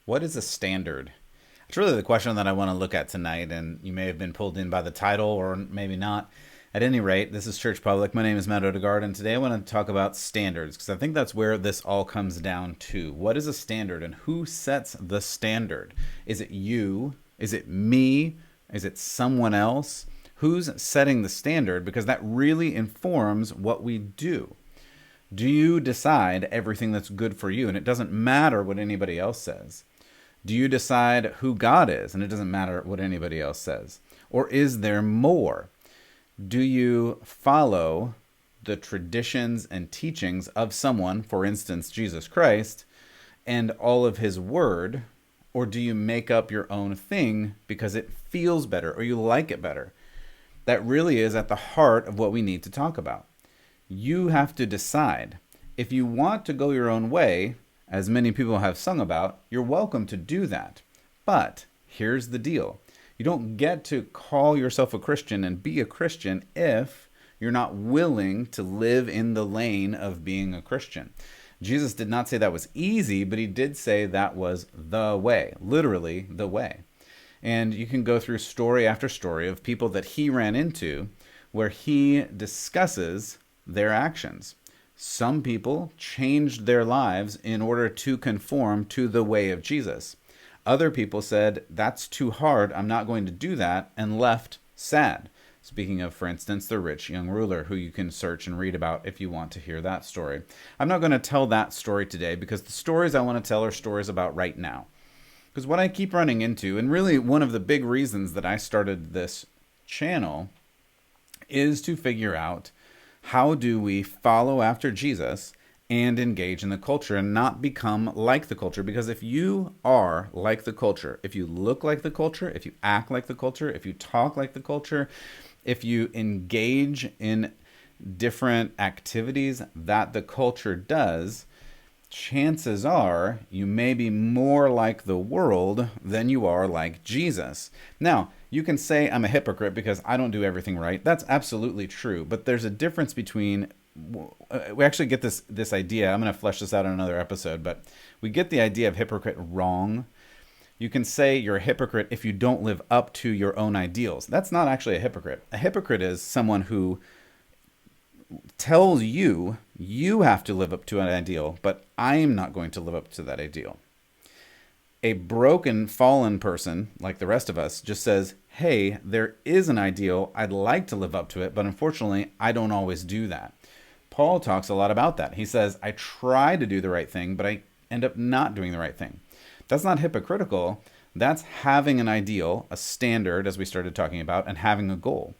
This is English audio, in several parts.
What is a standard? It's really the question that I want to look at tonight, and you may have been pulled in by the title or maybe not. At any rate, this is Church Public. My name is Matt Odegaard, and today I want to talk about standards because I think that's where this all comes down to. What is a standard, and who sets the standard? Is it you? Is it me? Is it someone else? Who's setting the standard? Because that really informs what we do. Do you decide everything that's good for you? And it doesn't matter what anybody else says. Do you decide who God is? And it doesn't matter what anybody else says. Or is there more? Do you follow the traditions and teachings of someone, for instance, Jesus Christ, and all of his word? Or do you make up your own thing because it feels better or you like it better? That really is at the heart of what we need to talk about. You have to decide. If you want to go your own way, as many people have sung about, you're welcome to do that. But here's the deal. You don't get to call yourself a Christian and be a Christian if you're not willing to live in the lane of being a Christian. Jesus did not say that was easy, but he did say that was the way, literally the way. And you can go through story after story of people that he ran into where he discusses their actions. Some people changed their lives in order to conform to the way of Jesus. Other people said, that's too hard, I'm not going to do that, and left sad. Speaking of, for instance, the rich young ruler, who you can search and read about if you want to hear that story. I'm not going to tell that story today because the stories I want to tell are stories about right now. Because what I keep running into, and really one of the big reasons that I started this channel, is to figure out how do we follow after Jesus and engage in the culture and not become like the culture? Because if you are like the culture, if you look like the culture, if you act like the culture, if you talk like the culture, if you engage in different activities that the culture does, chances are you may be more like the world than you are like Jesus. Now, you can say I'm a hypocrite because I don't do everything right. That's absolutely true. But there's a difference between, we actually get this idea. I'm going to flesh this out in another episode, but we get the idea of hypocrite wrong. You can say you're a hypocrite if you don't live up to your own ideals. That's not actually a hypocrite. A hypocrite is someone who tells you you have to live up to an ideal, but I'm not going to live up to that ideal. A broken, fallen person, like the rest of us, just says, hey, there is an ideal. I'd like to live up to it, but unfortunately, I don't always do that. Paul talks a lot about that. He says, I try to do the right thing, but I end up not doing the right thing. That's not hypocritical. That's having an ideal, a standard, as we started talking about, and having a goal.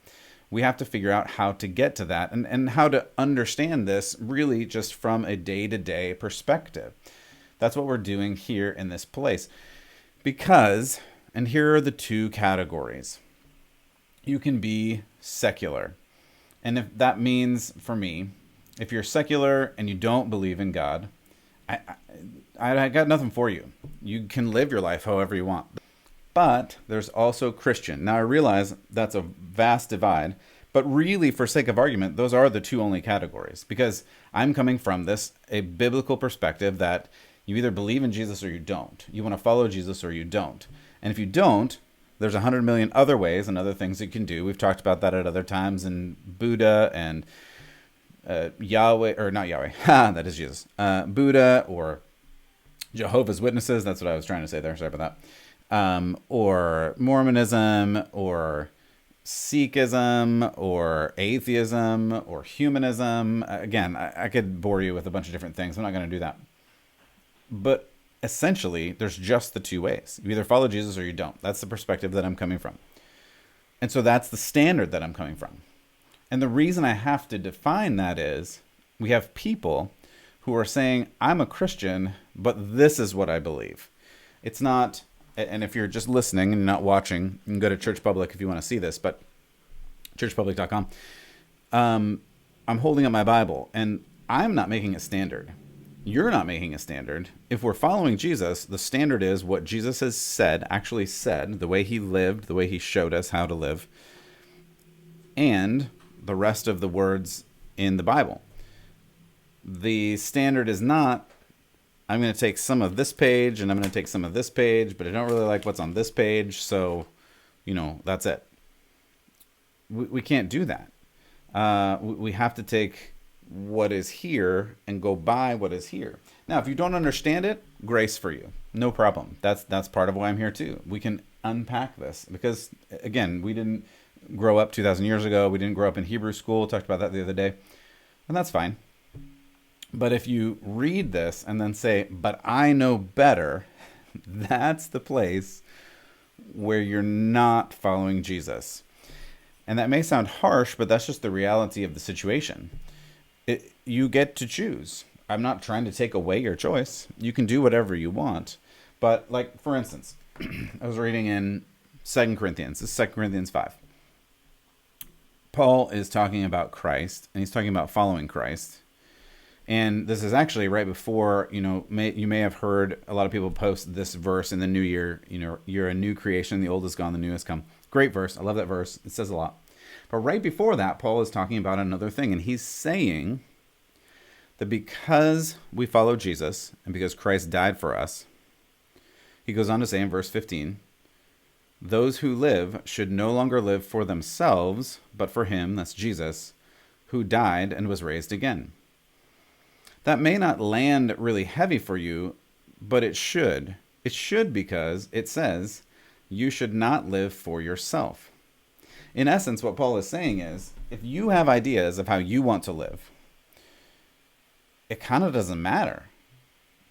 We have to figure out how to get to that and how to understand this really just from a day-to-day perspective. That's what we're doing here in this place. Because, and here are the two categories. You can be secular. And if that means, for me, if you're secular and you don't believe in God, I got nothing for you. You can live your life however you want. But there's also Christian. Now, I realize that's a vast divide, but really, for sake of argument, those are the two only categories. Because I'm coming from a biblical perspective that you either believe in Jesus or you don't. You want to follow Jesus or you don't. And if you don't, there's 100 million other ways and other things you can do. We've talked about that at other times in Buddha and Yahweh, or not Yahweh, that is Jesus. Buddha or Jehovah's Witnesses, that's what I was trying to say there, sorry about that. Or Mormonism, or Sikhism, or atheism, or humanism. Again, I could bore you with a bunch of different things. I'm not going to do that. But essentially, there's just the two ways. You either follow Jesus or you don't. That's the perspective that I'm coming from. And so that's the standard that I'm coming from. And the reason I have to define that is we have people who are saying, I'm a Christian, but this is what I believe. It's not, and if you're just listening and not watching, you can go to Church Public if you want to see this, but churchpublic.com. I'm holding up my Bible, and I'm not making a standard. You're not making a standard. If we're following Jesus, the standard is what Jesus has said, actually said, the way he lived, the way he showed us how to live, and the rest of the words in the Bible. The standard is not I'm going to take some of this page and I'm going to take some of this page, but I don't really like what's on this page. So, that's it. We can't do that. We have to take what is here and go by what is here. Now, if you don't understand it, grace for you. No problem. That's part of why I'm here too. We can unpack this because, again, we didn't grow up 2,000 years ago. We didn't grow up in Hebrew school. Talked about that the other day. And that's fine. But if you read this and then say, but I know better, that's the place where you're not following Jesus. And that may sound harsh, but that's just the reality of the situation. You get to choose. I'm not trying to take away your choice. You can do whatever you want. But like, for instance, I was reading in 2 Corinthians. This is 2 Corinthians 5. Paul is talking about Christ, and he's talking about following Christ. And this is actually right before, you may have heard a lot of people post this verse in the new year. You're a new creation. The old is gone, the new has come. Great verse. I love that verse. It says a lot. But right before that, Paul is talking about another thing. And he's saying that because we follow Jesus and because Christ died for us, he goes on to say in verse 15, those who live should no longer live for themselves, but for him, that's Jesus, who died and was raised again. That may not land really heavy for you, but it should. It should because it says you should not live for yourself. In essence, what Paul is saying is, if you have ideas of how you want to live, it kind of doesn't matter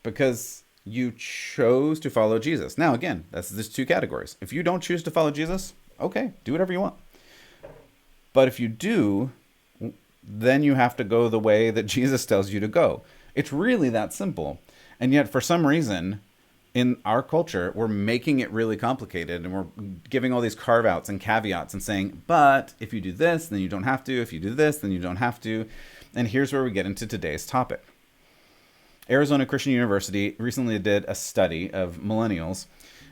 because you chose to follow Jesus. Now, again, there's two categories. If you don't choose to follow Jesus, okay, do whatever you want. But if you do, then you have to go the way that Jesus tells you to go. It's really that simple. And yet, for some reason, in our culture, we're making it really complicated and we're giving all these carve-outs and caveats and saying, but if you do this, then you don't have to. If you do this, then you don't have to. And here's where we get into today's topic. Arizona Christian University recently did a study of millennials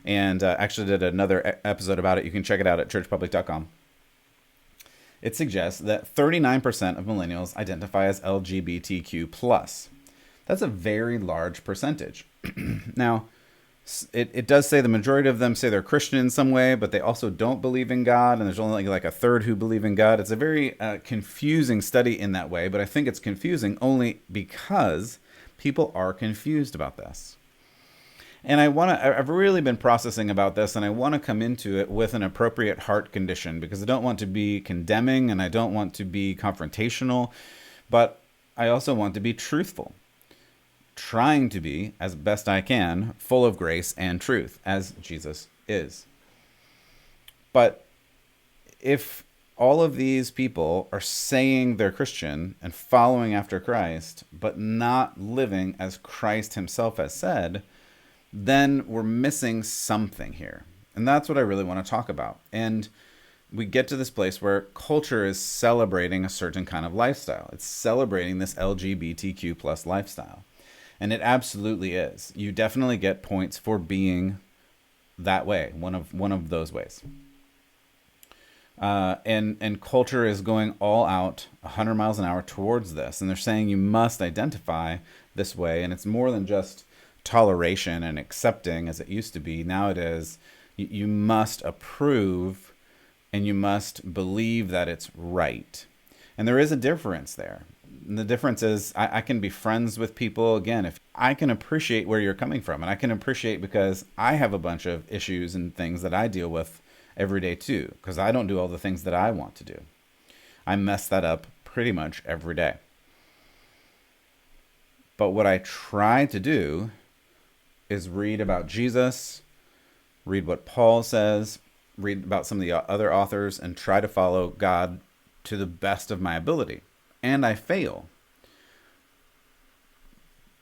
and actually did another episode about it. You can check it out at churchpublic.com. It suggests that 39% of millennials identify as LGBTQ+. That's a very large percentage. Now, it does say the majority of them say they're Christian in some way, but they also don't believe in God, and there's only like a third who believe in God. It's a very confusing study in that way, but I think it's confusing only because people are confused about this. And I've really been processing about this, and I want to come into it with an appropriate heart condition because I don't want to be condemning and I don't want to be confrontational, but I also want to be truthful. Trying to be, as best I can, full of grace and truth, as Jesus is. But if all of these people are saying they're Christian and following after Christ, but not living as Christ himself has said, then we're missing something here. And that's what I really want to talk about. And we get to this place where culture is celebrating a certain kind of lifestyle. It's celebrating this LGBTQ plus lifestyle. And it absolutely is. You definitely get points for being that way, one of those ways. And culture is going all out 100 miles an hour towards this. And they're saying you must identify this way. And it's more than just toleration and accepting as it used to be. Now it is, you must approve and you must believe that it's right. And there is a difference there. And the difference is I can be friends with people, again, if I can appreciate where you're coming from. And I can appreciate because I have a bunch of issues and things that I deal with every day too, because I don't do all the things that I want to do. I mess that up pretty much every day. But what I try to do is read about Jesus, read what Paul says, read about some of the other authors, and try to follow God to the best of my ability. And I fail.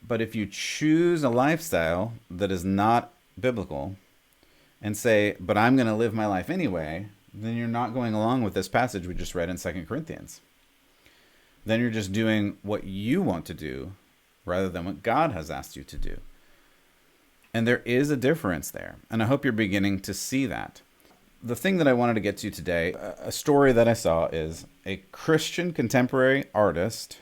But if you choose a lifestyle that is not biblical and say, but I'm going to live my life anyway, then you're not going along with this passage we just read in 2 Corinthians. Then you're just doing what you want to do rather than what God has asked you to do. And there is a difference there. And I hope you're beginning to see that. The thing that I wanted to get to today, a story that I saw is a Christian contemporary artist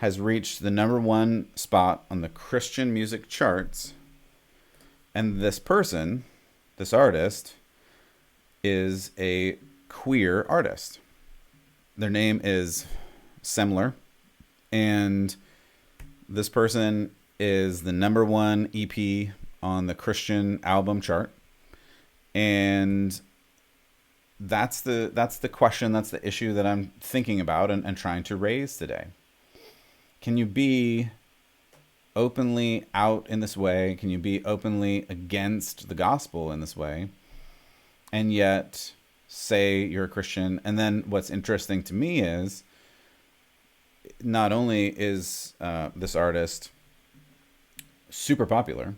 has reached the #1 spot on the Christian music charts. And this person, this artist, is a queer artist. Their name is Semler. And this person is the #1 EP on the Christian album chart. And that's the question, that's the issue that I'm thinking about and trying to raise today. Can you be openly out in this way? Can you be openly against the gospel in this way? And yet say you're a Christian? And then what's interesting to me is not only is this artist super popular,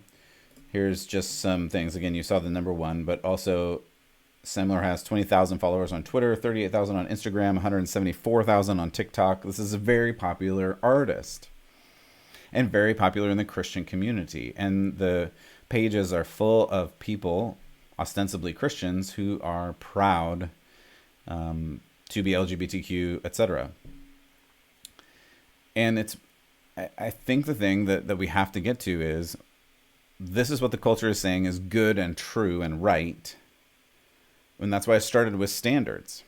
here's just some things. Again, you saw the #1, but also Semler has 20,000 followers on Twitter, 38,000 on Instagram, 174,000 on TikTok. This is a very popular artist and very popular in the Christian community. And the pages are full of people, ostensibly Christians, who are proud to be LGBTQ, etc. And I think the thing that we have to get to is, this is what the culture is saying is good and true and right. And that's why I started with standards.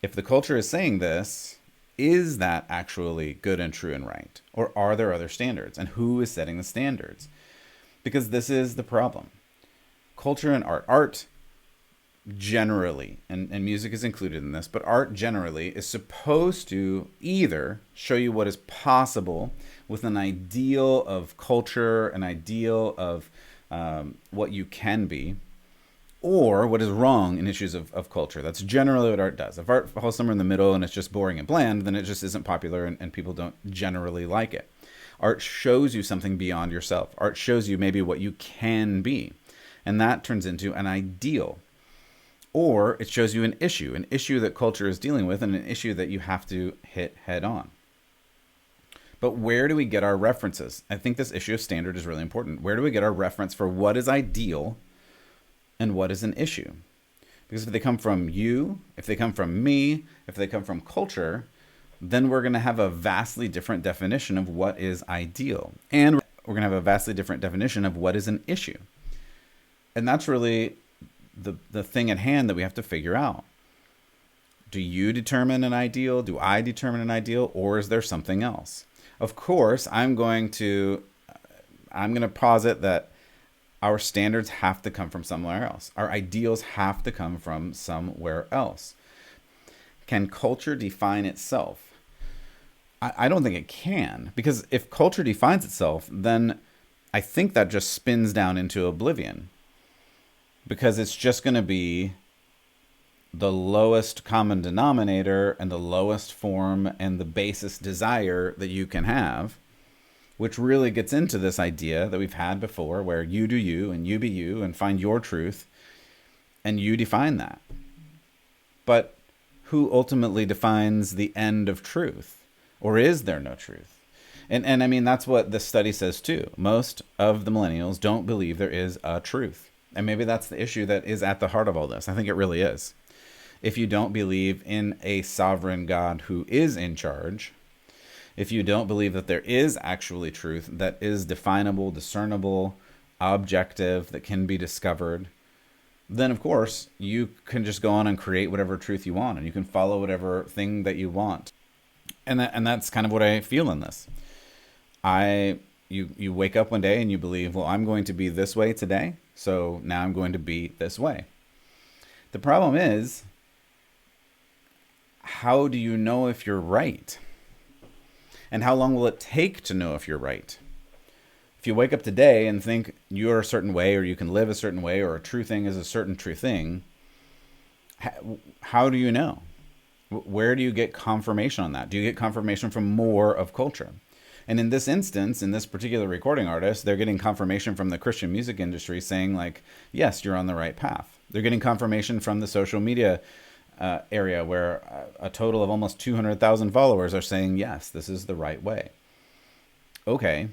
If the culture is saying this, is that actually good and true and right? Or are there other standards? And who is setting the standards? Because this is the problem. Culture and art generally, and music is included in this, but art generally is supposed to either show you what is possible with an ideal of culture, an ideal of what you can be, or what is wrong in issues of culture. That's generally what art does. If art falls somewhere in the middle and it's just boring and bland, then it just isn't popular and people don't generally like it. Art shows you something beyond yourself. Art shows you maybe what you can be. And that turns into an ideal. Or it shows you an issue that culture is dealing with, and an issue that you have to hit head on. But where do we get our references? I think this issue of standard is really important. Where do we get our reference for what is ideal and what is an issue? Because if they come from you, if they come from me, if they come from culture, then we're going to have a vastly different definition of what is ideal. And we're going to have a vastly different definition of what is an issue. And that's really the thing at hand that we have to figure out. Do you determine an ideal? Do I determine an ideal? Or is there something else? Of course, I'm going to posit that our standards have to come from somewhere else. Our ideals have to come from somewhere else. Can culture define itself? I don't think it can, because if culture defines itself, then I think that just spins down into oblivion, because it's just going to be the lowest common denominator and the lowest form and the basest desire that you can have, which really gets into this idea that we've had before, where you do you and you be you and find your truth and you define that. But who ultimately defines the end of truth? Or is there no truth? And I mean, that's what this study says too. Most of the millennials don't believe there is a truth. And maybe that's the issue that is at the heart of all this. I think it really is. If you don't believe in a sovereign God who is in charge, if you don't believe that there is actually truth that is definable, discernible, objective, that can be discovered, then of course you can just go on and create whatever truth you want, and you can follow whatever thing that you want. And that's kind of what I feel in this. You wake up one day and you believe, well, I'm going to be this way today, so now I'm going to be this way. The problem is, how do you know if you're right? And how long will it take to know if you're right? If you wake up today and think you're a certain way, or you can live a certain way, or a true thing is a certain true thing, how do you know? Where do you get confirmation on that? Do you get confirmation from more of culture? And in this instance, in this particular recording artist, they're getting confirmation from the Christian music industry saying, like, yes, you're on the right path. They're getting confirmation from the social media area, where a total of almost 200,000 followers are saying, yes, this is the right way. Okay.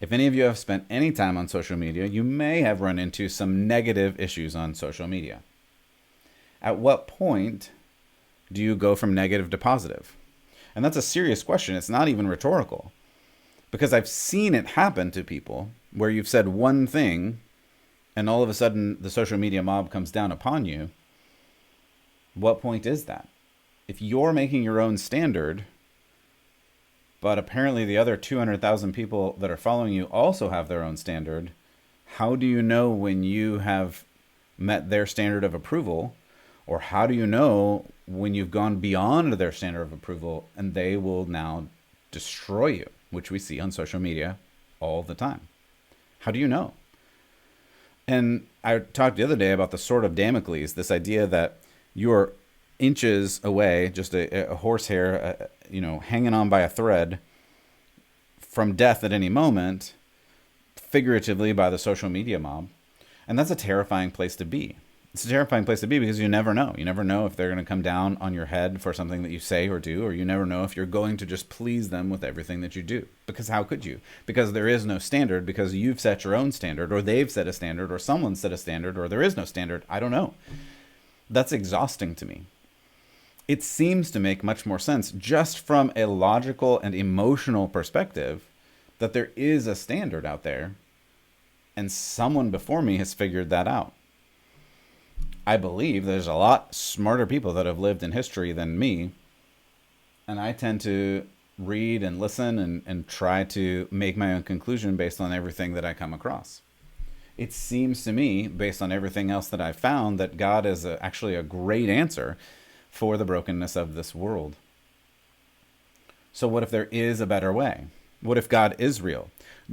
If any of you have spent any time on social media, you may have run into some negative issues on social media. At what point do you go from negative to positive? And that's a serious question. It's not even rhetorical. Because I've seen it happen to people where you've said one thing and all of a sudden the social media mob comes down upon you. What point is that? If you're making your own standard, but apparently the other 200,000 people that are following you also have their own standard, how do you know when you have met their standard of approval? Or how do you know when you've gone beyond their standard of approval and they will now destroy you, which we see on social media all the time? How do you know? And I talked the other day about the sword of Damocles, this idea that you're inches away, just a horsehair, hanging on by a thread from death at any moment, figuratively by the social media mob. And that's a terrifying place to be. It's a terrifying place to be because you never know. You never know if they're going to come down on your head for something that you say or do, or you never know if you're going to just please them with everything that you do. Because how could you? Because there is no standard, because you've set your own standard, or they've set a standard, or someone set a standard, or there is no standard. I don't know. That's exhausting to me. It seems to make much more sense just from a logical and emotional perspective that there is a standard out there and someone before me has figured that out. I believe there's a lot smarter people that have lived in history than me, and I tend to read and listen and try to make my own conclusion based on everything that I come across. It seems to me, based on everything else that I've found, that God is actually a great answer for the brokenness of this world. So what if there is a better way? What if God is real?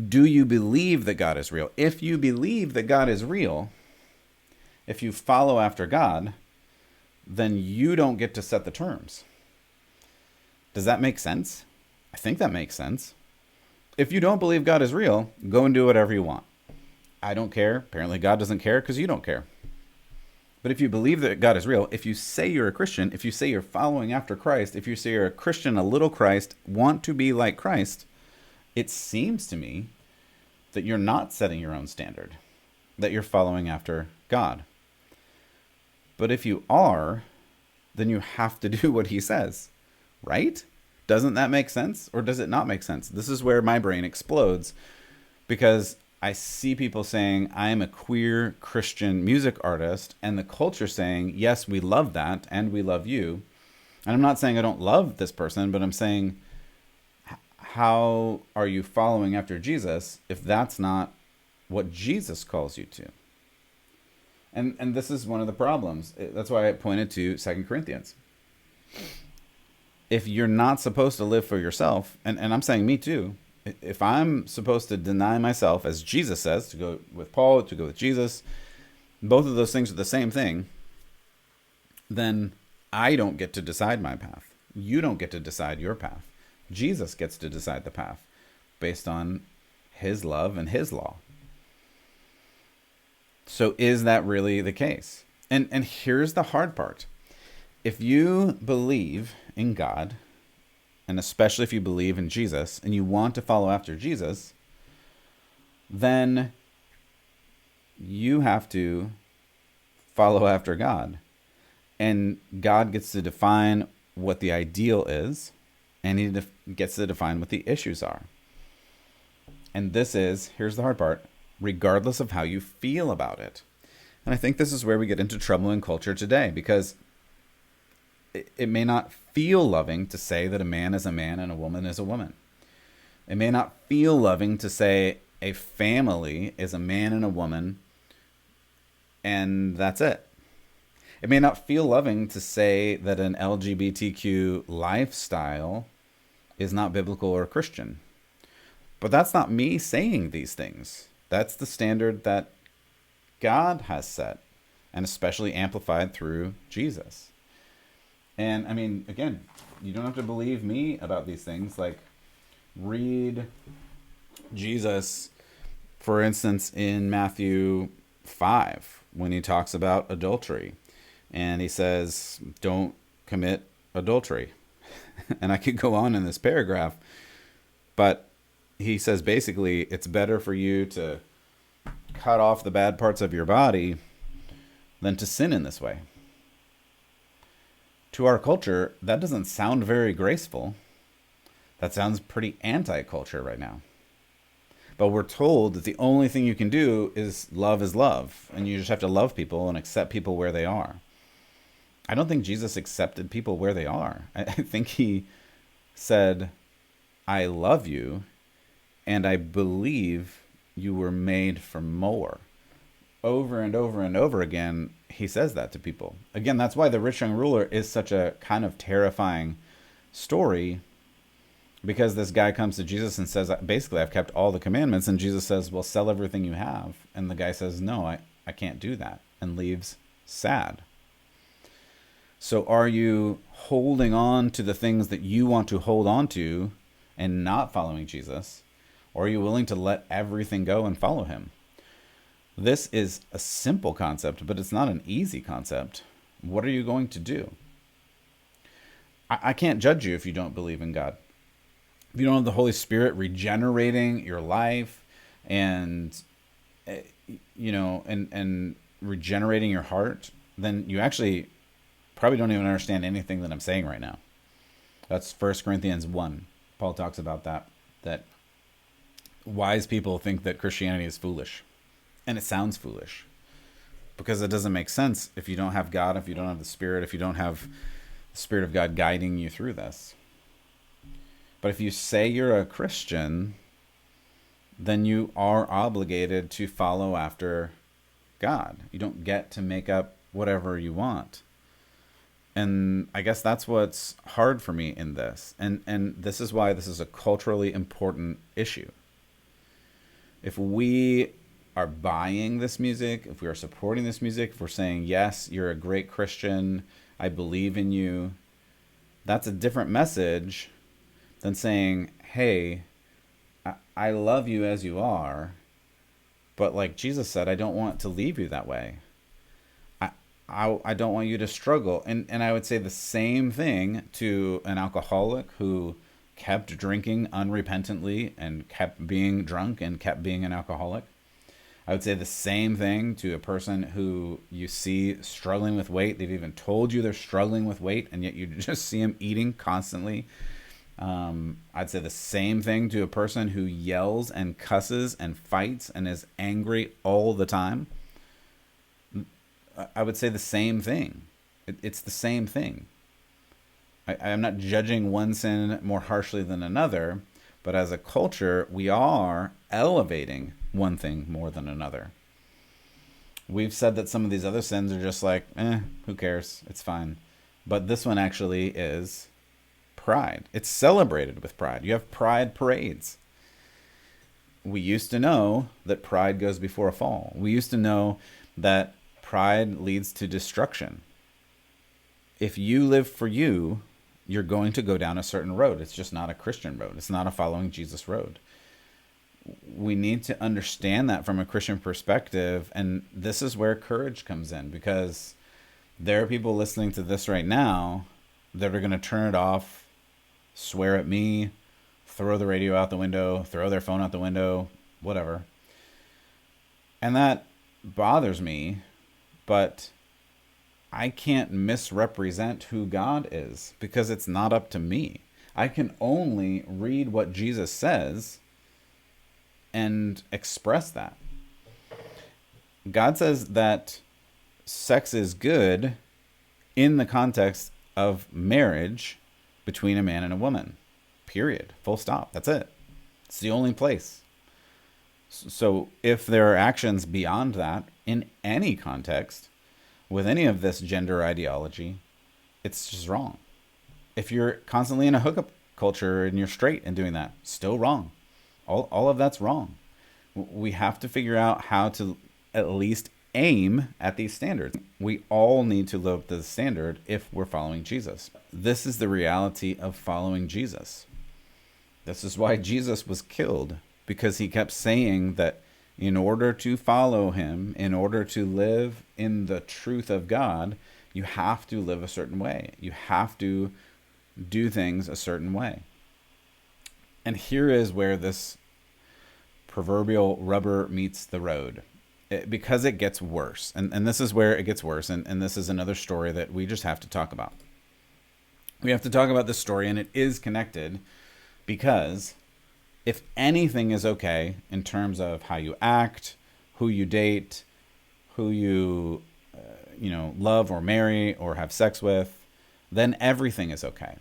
Do you believe that God is real? If you believe that God is real, if you follow after God, then you don't get to set the terms. Does that make sense? I think that makes sense. If you don't believe God is real, go and do whatever you want. I don't care. Apparently God doesn't care because you don't care. But if you believe that God is real, if you say you're a Christian, if you say you're following after Christ, if you say you're a Christian, a little Christ, want to be like Christ, it seems to me that you're not setting your own standard, that you're following after God. But if you are, then you have to do what he says, right? Doesn't that make sense? Or does it not make sense? This is where my brain explodes, because I see people saying, I am a queer Christian music artist, and the culture saying, yes, we love that, and we love you. And I'm not saying I don't love this person, but I'm saying, how are you following after Jesus if that's not what Jesus calls you to? And this is one of the problems. That's why I pointed to 2 Corinthians. If you're not supposed to live for yourself, and I'm saying me too, if I'm supposed to deny myself, as Jesus says, to go with Paul, to go with Jesus, both of those things are the same thing, then I don't get to decide my path. You don't get to decide your path. Jesus gets to decide the path based on his love and his law. So is that really the case? And here's the hard part. If you believe in God, and especially if you believe in Jesus, and you want to follow after Jesus, then you have to follow after God. And God gets to define what the ideal is, and he gets to define what the issues are. And this is, here's the hard part, regardless of how you feel about it. And I think this is where we get into trouble in culture today, because it may not feel loving to say that a man is a man and a woman is a woman. It may not feel loving to say a family is a man and a woman, and that's it. It may not feel loving to say that an LGBTQ lifestyle is not biblical or Christian. But that's not me saying these things. That's the standard that God has set, and especially amplified through Jesus. And I mean, again, you don't have to believe me about these things. Like, read Jesus, for instance, in Matthew 5, when he talks about adultery. And he says, don't commit adultery. And I could go on in this paragraph, but he says basically it's better for you to cut off the bad parts of your body than to sin in this way. To our culture, that doesn't sound very graceful. That sounds pretty anti-culture right now. But we're told that the only thing you can do is love, and you just have to love people and accept people where they are. I don't think Jesus accepted people where they are. I think he said, I love you, and I believe you were made for more. Over and over and over again, he says that to people. Again, that's why the rich young ruler is such a kind of terrifying story, because this guy comes to Jesus and says, basically, I've kept all the commandments. And Jesus says, well, sell everything you have. And the guy says, no, I can't do that, and leaves sad. So are you holding on to the things that you want to hold on to and not following Jesus? Or are you willing to let everything go and follow him? This is a simple concept, but it's not an easy concept. What are you going to do? I can't judge you if you don't believe in God. If you don't have the Holy Spirit regenerating your life and, and regenerating your heart, then you actually probably don't even understand anything that I'm saying right now. That's 1 Corinthians 1. Paul talks about that wise people think that Christianity is foolish. And it sounds foolish because it doesn't make sense if you don't have God, if you don't have the Spirit, if you don't have the Spirit of God guiding you through this. But if you say you're a Christian, then you are obligated to follow after God. You don't get to make up whatever you want. And I guess that's what's hard for me in this. And this is why this is a culturally important issue. If we are buying this music, if we are supporting this music, if we're saying, yes, you're a great Christian, I believe in you, that's a different message than saying, hey, I love you as you are, but like Jesus said, I don't want to leave you that way. I don't want you to struggle. And I would say the same thing to an alcoholic who kept drinking unrepentantly and kept being drunk and kept being an alcoholic. I would say the same thing to a person who you see struggling with weight. They've even told you they're struggling with weight, and yet you just see them eating constantly. I'd say the same thing to a person who yells and cusses and fights and is angry all the time. I would say the same thing. It's the same thing. I'm not judging one sin more harshly than another, but as a culture, we are elevating one thing more than another. We've said that some of these other sins are just like, who cares? It's fine. But this one actually is pride. It's celebrated with pride. You have pride parades. We used to know that pride goes before a fall. We used to know that pride leads to destruction. If you live for you, you're going to go down a certain road. It's just not a Christian road. It's not a following Jesus road. We need to understand that from a Christian perspective. And this is where courage comes in, because there are people listening to this right now that are going to turn it off, swear at me, throw the radio out the window, throw their phone out the window, whatever. And that bothers me, but I can't misrepresent who God is because it's not up to me. I can only read what Jesus says and express that. God says that sex is good in the context of marriage between a man and a woman. Period. Full stop. That's it. It's the only place. So if there are actions beyond that in any context, with any of this gender ideology, it's just wrong. If you're constantly in a hookup culture and you're straight and doing that, still wrong. All of that's wrong. We have to figure out how to at least aim at these standards. We all need to live up to the standard if we're following Jesus. This is the reality of following Jesus. This is why Jesus was killed, because he kept saying that in order to follow him, in order to live in the truth of God, you have to live a certain way. You have to do things a certain way. And here is where this proverbial rubber meets the road, because it gets worse. And this is where it gets worse. And this is another story that we just have to talk about. We have to talk about this story, and it is connected Because if anything is okay in terms of how you act, who you date, who you love or marry or have sex with, then everything is okay.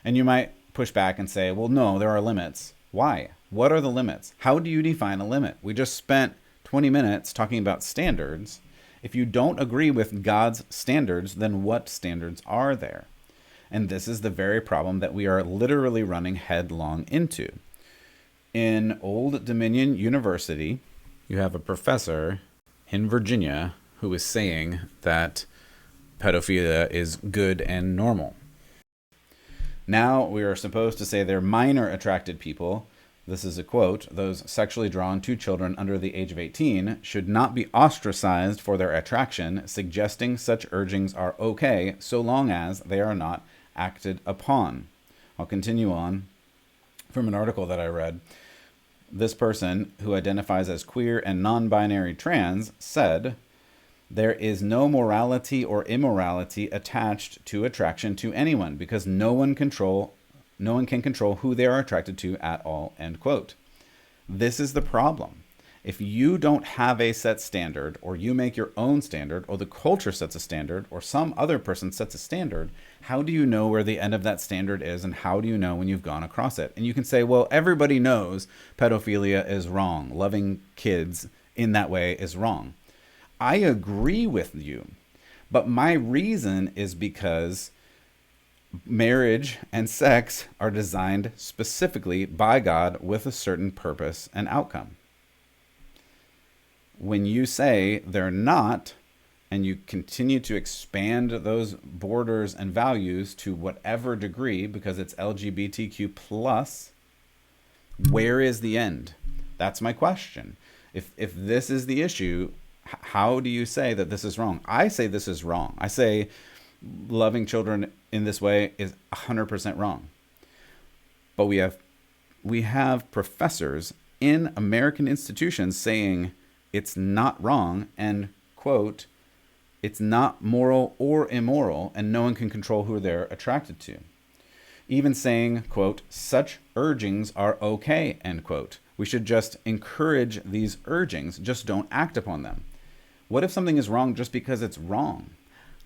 And you might push back and say, well, no, there are limits. Why? What are the limits? How do you define a limit? We just spent 20 minutes talking about standards. If you don't agree with God's standards, then what standards are there? And this is the very problem that we are literally running headlong into. In Old Dominion University, you have a professor in Virginia who is saying that pedophilia is good and normal. Now we are supposed to say they're minor attracted people. This is a quote: those sexually drawn to children under the age of 18 should not be ostracized for their attraction, suggesting such urgings are okay so long as they are not acted upon. I'll continue on from an article that I read. This person, who identifies as queer and non-binary trans, said, "There is no morality or immorality attached to attraction to anyone because no one can control who they are attracted to at all," end quote. This is the problem. If you don't have a set standard, or you make your own standard, or the culture sets a standard, or some other person sets a standard, how do you know where the end of that standard is, and how do you know when you've gone across it? And you can say, well, everybody knows pedophilia is wrong. Loving kids in that way is wrong. I agree with you, but my reason is because marriage and sex are designed specifically by God with a certain purpose and outcome. When you say they're not, and you continue to expand those borders and values to whatever degree because it's LGBTQ plus, where is the end? That's my question. If this is the issue, how do you say that this is wrong? I say this is wrong. I say loving children in this way is 100% wrong. But we have professors in American institutions saying it's not wrong, and quote, it's not moral or immoral, and no one can control who they're attracted to. Even saying, quote, such urgings are okay, end quote. We should just encourage these urgings, just don't act upon them. What if something is wrong just because it's wrong?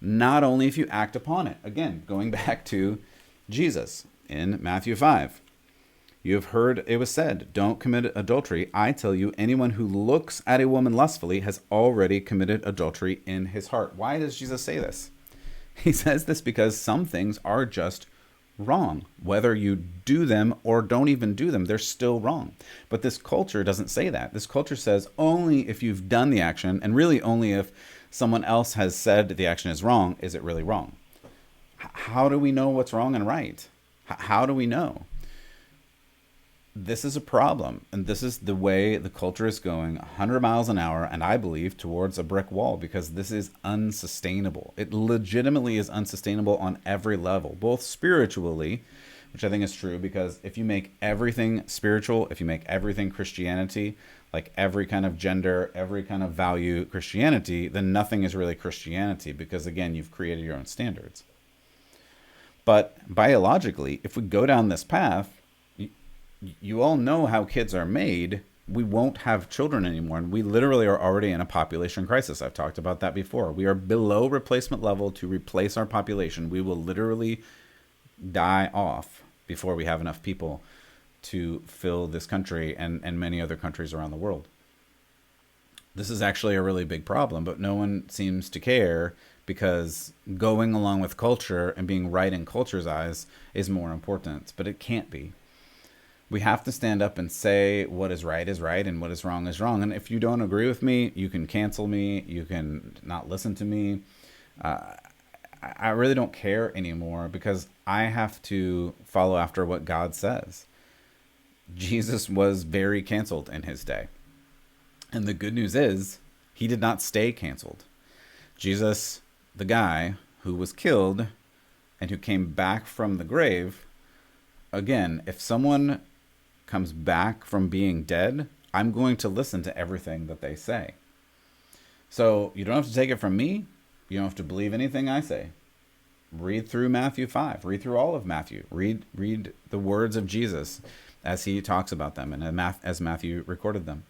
Not only if you act upon it. Again, going back to Jesus in Matthew 5. You have heard it was said, don't commit adultery. I tell you, anyone who looks at a woman lustfully has already committed adultery in his heart. Why does Jesus say this? He says this because some things are just wrong. Whether you do them or don't even do them, they're still wrong. But this culture doesn't say that. This culture says only if you've done the action, and really only if someone else has said the action is wrong, is it really wrong. How do we know what's wrong and right? How do we know? This is a problem, and this is the way the culture is going 100 miles an hour, and I believe towards a brick wall, because this is unsustainable. It legitimately is unsustainable on every level, both spiritually, which I think is true, because if you make everything spiritual, if you make everything Christianity, like every kind of gender, every kind of value Christianity, then nothing is really Christianity, because again, you've created your own standards. But biologically, if we go down this path, you all know how kids are made. We won't have children anymore. And we literally are already in a population crisis. I've talked about that before. We are below replacement level to replace our population. We will literally die off before we have enough people to fill this country and many other countries around the world. This is actually a really big problem, but no one seems to care, because going along with culture and being right in culture's eyes is more important. But it can't be. We have to stand up and say what is right and what is wrong is wrong. And if you don't agree with me, you can cancel me. You can not listen to me. I really don't care anymore, because I have to follow after what God says. Jesus was very canceled in his day. And the good news is he did not stay canceled. Jesus, the guy who was killed and who came back from the grave, again, if someone comes back from being dead, I'm going to listen to everything that they say. So you don't have to take it from me. You don't have to believe anything I say. read through Matthew 5. Read through all of Matthew. Read the words of Jesus as he talks about them and as Matthew recorded them.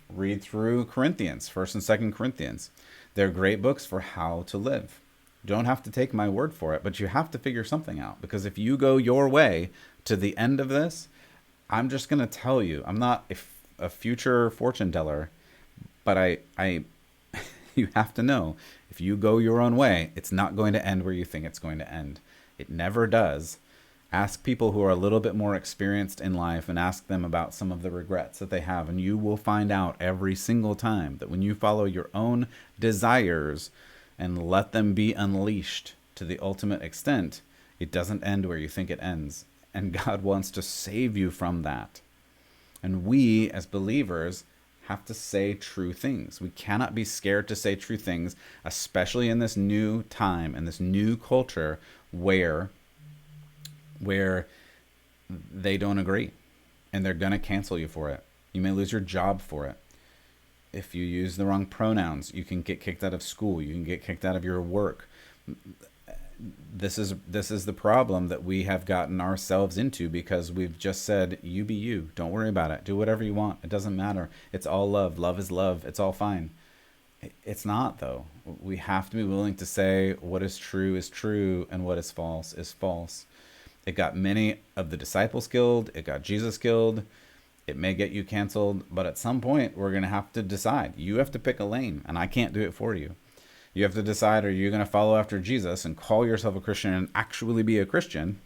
Read through Corinthians, 1st and 2nd Corinthians. They're great books for how to live. You don't have to take my word for it, but you have to figure something out. Because if you go your way to the end of this, I'm just going to tell you, I'm not a future fortune teller, but I you have to know, if you go your own way, it's not going to end where you think it's going to end. It never does. Ask people who are a little bit more experienced in life and ask them about some of the regrets that they have. And you will find out every single time that when you follow your own desires and let them be unleashed to the ultimate extent, it doesn't end where you think it ends. And God wants to save you from that. And we, as believers, have to say true things. We cannot be scared to say true things, especially in this new time and this new culture where they don't agree and they're going to cancel you for it. You may lose your job for it. If you use the wrong pronouns, you can get kicked out of school. You can get kicked out of your work. This is the problem that we have gotten ourselves into because we've just said, you be you. Don't worry about it. Do whatever you want. It doesn't matter. It's all love. Love is love. It's all fine. It's not, though. We have to be willing to say what is true, and what is false is false. It got many of the disciples killed. It got Jesus killed. It may get you canceled, but at some point we're going to have to decide. You have to pick a lane, and I can't do it for you. You have to decide, are you going to follow after Jesus and call yourself a Christian and actually be a Christian?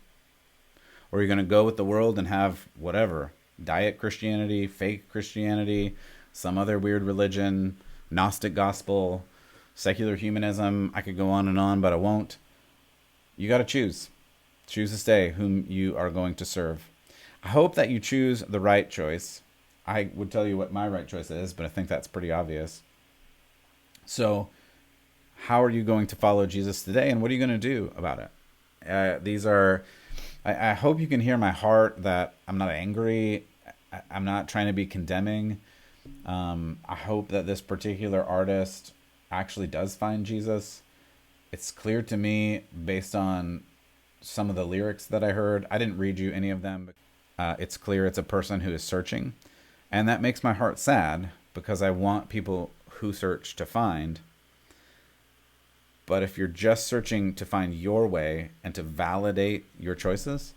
Or are you going to go with the world and have whatever, diet Christianity, fake Christianity, some other weird religion, Gnostic gospel, secular humanism? I could go on, but I won't. You got to choose. Choose this day whom you are going to serve. I hope that you choose the right choice. I would tell you what my right choice is, but I think that's pretty obvious. So, how are you going to follow Jesus today, and what are you going to do about it? I hope you can hear my heart that I'm not angry. I'm not trying to be condemning. I hope that this particular artist actually does find Jesus. It's clear to me based on some of the lyrics that I heard. I didn't read you any of them. It's clear it's a person who is searching. And that makes my heart sad because I want people who search to find. But if you're just searching to find your way and to validate your choices,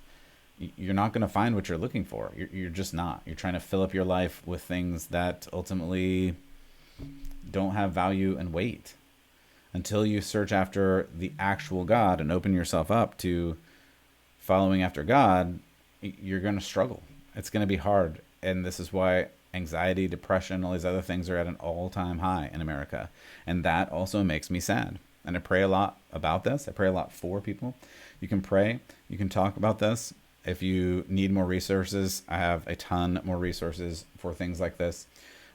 you're not going to find what you're looking for. You're just not. You're trying to fill up your life with things that ultimately don't have value and weight. Until you search after the actual God and open yourself up to following after God, you're going to struggle. It's going to be hard. And this is why anxiety, depression, all these other things are at an all-time high in America. And that also makes me sad. And I pray a lot about this. I pray a lot for people. You can pray. You can talk about this. If you need more resources, I have a ton more resources for things like this.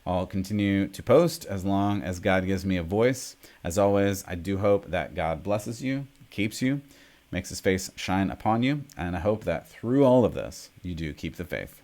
I'll continue to post as long as God gives me a voice. As always, I do hope that God blesses you, keeps you, makes his face shine upon you, and I hope that through all of this, you do keep the faith.